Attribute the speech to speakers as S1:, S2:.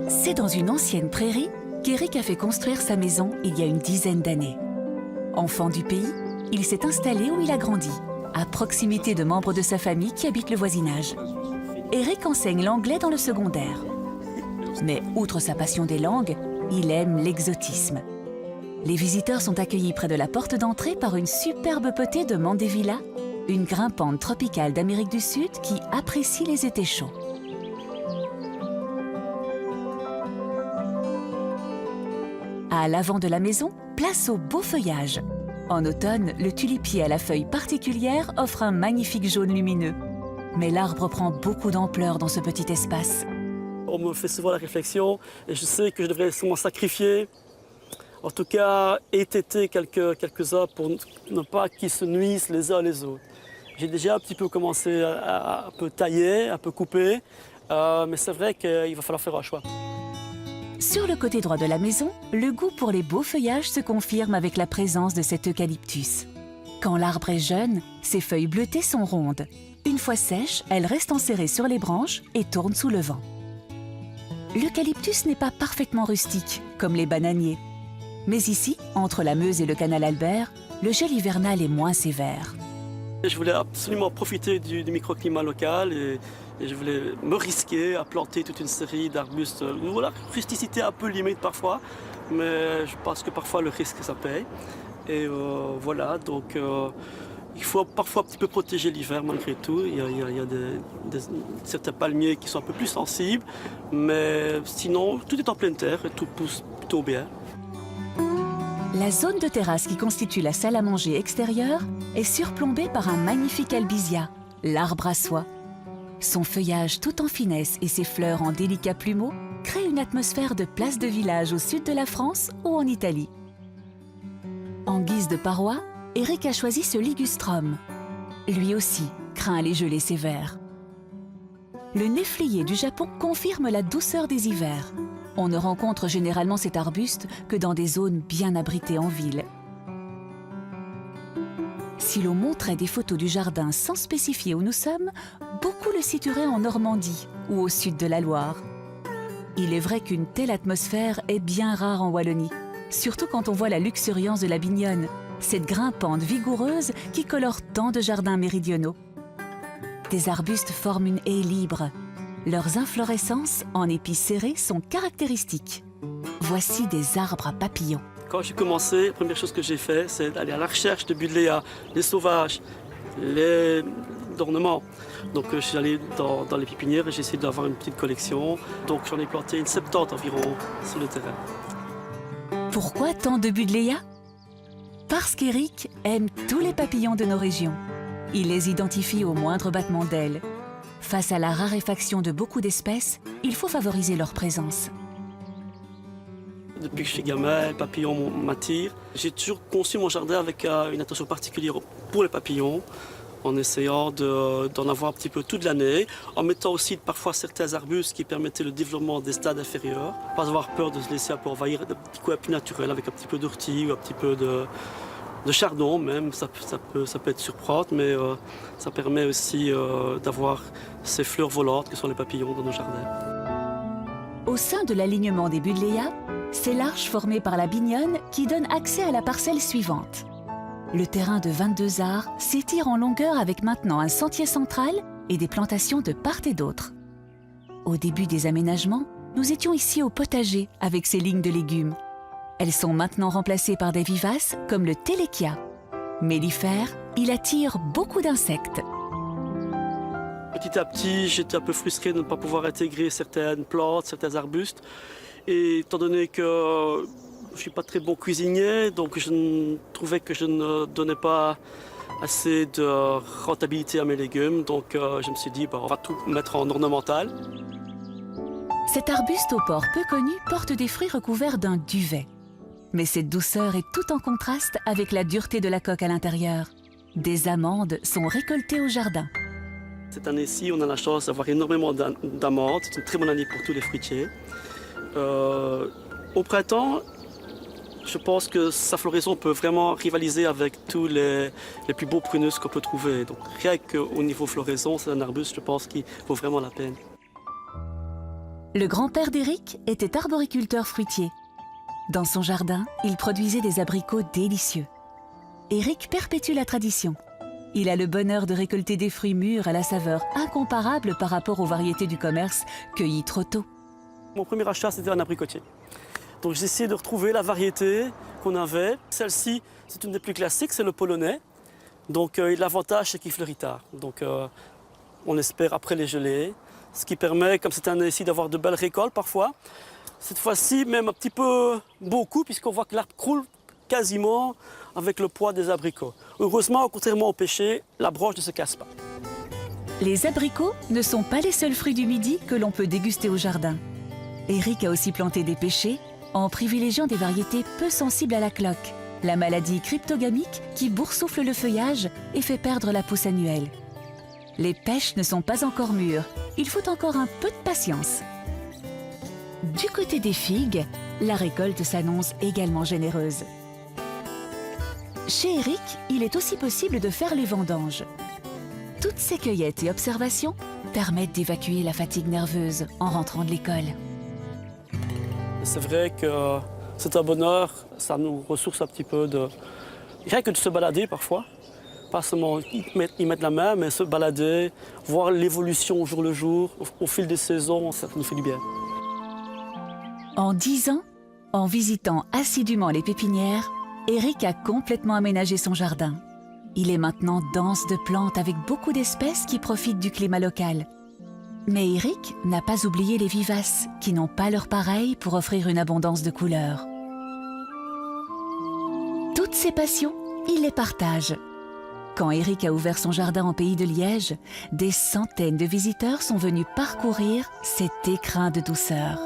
S1: C'est dans une ancienne prairie qu'Éric a fait construire sa maison il y a une dizaine d'années. Enfant du pays, il s'est installé où il a grandi, à proximité de membres de sa famille qui habitent le voisinage. Éric enseigne l'anglais dans le secondaire. Mais outre sa passion des langues, il aime l'exotisme. Les visiteurs sont accueillis près de la porte d'entrée par une superbe potée de Mandevilla, une grimpante tropicale d'Amérique du Sud qui apprécie les étés chauds. À l'avant de la maison, place au beau feuillage. En automne, le tulipier à la feuille particulière offre un magnifique jaune lumineux. Mais l'arbre prend beaucoup d'ampleur dans ce petit espace.
S2: On me fait souvent la réflexion et je sais que je devrais m'en sacrifier. En tout cas, étêter quelques-uns pour ne pas qu'ils se nuisent les uns les autres. J'ai déjà un petit peu commencé à un peu tailler, un peu couper, mais c'est vrai qu'il va falloir faire un choix.
S1: Sur le côté droit de la maison, le goût pour les beaux feuillages se confirme avec la présence de cet eucalyptus. Quand l'arbre est jeune, ses feuilles bleutées sont rondes. Une fois sèches, elles restent enserrées sur les branches et tournent sous le vent. L'eucalyptus n'est pas parfaitement rustique, comme les bananiers. Mais ici, entre la Meuse et le canal Albert, le gel hivernal est moins sévère.
S2: Je voulais absolument profiter du microclimat local et je voulais me risquer à planter toute une série d'arbustes. La rusticité un peu limite parfois, mais je pense que parfois le risque ça paye. Et voilà, donc il faut parfois un petit peu protéger l'hiver malgré tout. Il y a certains palmiers qui sont un peu plus sensibles, mais sinon tout est en pleine terre et tout pousse plutôt bien.
S1: La zone de terrasse qui constitue la salle à manger extérieure est surplombée par un magnifique albizia, l'arbre à soie. Son feuillage tout en finesse et ses fleurs en délicats plumeaux créent une atmosphère de place de village au sud de la France ou en Italie. En guise de paroi, Éric a choisi ce ligustrum. Lui aussi craint les gelées sévères. Le néflier du Japon confirme la douceur des hivers. On ne rencontre généralement cet arbuste que dans des zones bien abritées en ville. Si l'on montrait des photos du jardin sans spécifier où nous sommes, beaucoup le situeraient en Normandie ou au sud de la Loire. Il est vrai qu'une telle atmosphère est bien rare en Wallonie, surtout quand on voit la luxuriance de la Bignonne, cette grimpante vigoureuse qui colore tant de jardins méridionaux. Des arbustes forment une haie libre. Leurs inflorescences, en épis serrés, sont caractéristiques. Voici des arbres à papillons.
S2: Quand j'ai commencé, la première chose que j'ai fait, c'est d'aller à la recherche de buddléas, les sauvages, les ornements. Donc je suis allé dans les pépinières et j'ai essayé d'avoir une petite collection. Donc j'en ai planté une 70 environ sur le terrain.
S1: Pourquoi tant de buddléas? Parce qu'Éric aime tous les papillons de nos régions. Il les identifie au moindre battement d'ailes. Face à la raréfaction de beaucoup d'espèces, il faut favoriser leur présence.
S2: Depuis que je suis gamin, les papillons m'attirent. J'ai toujours conçu mon jardin avec une attention particulière pour les papillons, en essayant d'en avoir un petit peu toute l'année, en mettant aussi parfois certains arbustes qui permettaient le développement des stades inférieurs. Pas avoir peur de se laisser un peu envahir des petits coins plus naturels avec un petit peu d'ortie ou un petit peu de chardon même, ça peut être surprenant, mais ça permet aussi d'avoir ces fleurs volantes que sont les papillons dans nos jardins.
S1: Au sein de l'alignement des buddléas, c'est l'arche formée par la Bignonne qui donne accès à la parcelle suivante. Le terrain de 22 arts s'étire en longueur avec maintenant un sentier central et des plantations de part et d'autre. Au début des aménagements, nous étions ici au potager avec ces lignes de légumes. Elles sont maintenant remplacées par des vivaces comme le téléchia. Mellifère, il attire beaucoup d'insectes.
S2: Petit à petit, j'étais un peu frustré de ne pas pouvoir intégrer certaines plantes, certains arbustes. Et étant donné que je ne suis pas très bon cuisinier, donc je trouvais que je ne donnais pas assez de rentabilité à mes légumes. Donc je me suis dit, on va tout mettre en ornemental.
S1: Cet arbuste au port peu connu porte des fruits recouverts d'un duvet. Mais cette douceur est tout en contraste avec la dureté de la coque à l'intérieur. Des amandes sont récoltées au jardin.
S2: Cette année-ci, on a la chance d'avoir énormément d'amandes. C'est une très bonne année pour tous les fruitiers. Au printemps, je pense que sa floraison peut vraiment rivaliser avec tous les plus beaux prunus qu'on peut trouver. Donc rien qu'au niveau floraison, c'est un arbuste, je pense, qui vaut vraiment la peine.
S1: Le grand-père d'Éric était arboriculteur fruitier. Dans son jardin, il produisait des abricots délicieux. Éric perpétue la tradition. Il a le bonheur de récolter des fruits mûrs à la saveur incomparable par rapport aux variétés du commerce cueillies trop tôt.
S2: Mon premier achat, c'était un abricotier. Donc j'ai essayé de retrouver la variété qu'on avait. Celle-ci, c'est une des plus classiques, c'est le polonais. Donc l'avantage, c'est qu'il fleurit tard. Donc on espère après les gelées, ce qui permet, comme cette année ici, d'avoir de belles récoltes parfois. Cette fois-ci, même un petit peu beaucoup, puisqu'on voit que l'arbre croule quasiment avec le poids des abricots. Heureusement, contrairement au pêcher, la branche ne se casse pas.
S1: Les abricots ne sont pas les seuls fruits du Midi que l'on peut déguster au jardin. Éric a aussi planté des pêchers en privilégiant des variétés peu sensibles à la cloque, la maladie cryptogamique qui boursoufle le feuillage et fait perdre la pousse annuelle. Les pêches ne sont pas encore mûres, il faut encore un peu de patience. Du côté des figues, la récolte s'annonce également généreuse. Chez Éric, il est aussi possible de faire les vendanges. Toutes ces cueillettes et observations permettent d'évacuer la fatigue nerveuse en rentrant de l'école.
S2: C'est vrai que c'est un bonheur, ça nous ressource un petit peu de... Rien que de se balader parfois, pas seulement y mettre la main, mais se balader, voir l'évolution au jour le jour, au fil des saisons, ça nous fait du bien.
S1: En 10 ans, en visitant assidûment les pépinières, Éric a complètement aménagé son jardin. Il est maintenant dense de plantes avec beaucoup d'espèces qui profitent du climat local. Mais Éric n'a pas oublié les vivaces, qui n'ont pas leur pareil pour offrir une abondance de couleurs. Toutes ces passions, il les partage. Quand Éric a ouvert son jardin en pays de Liège, des centaines de visiteurs sont venus parcourir cet écrin de douceur.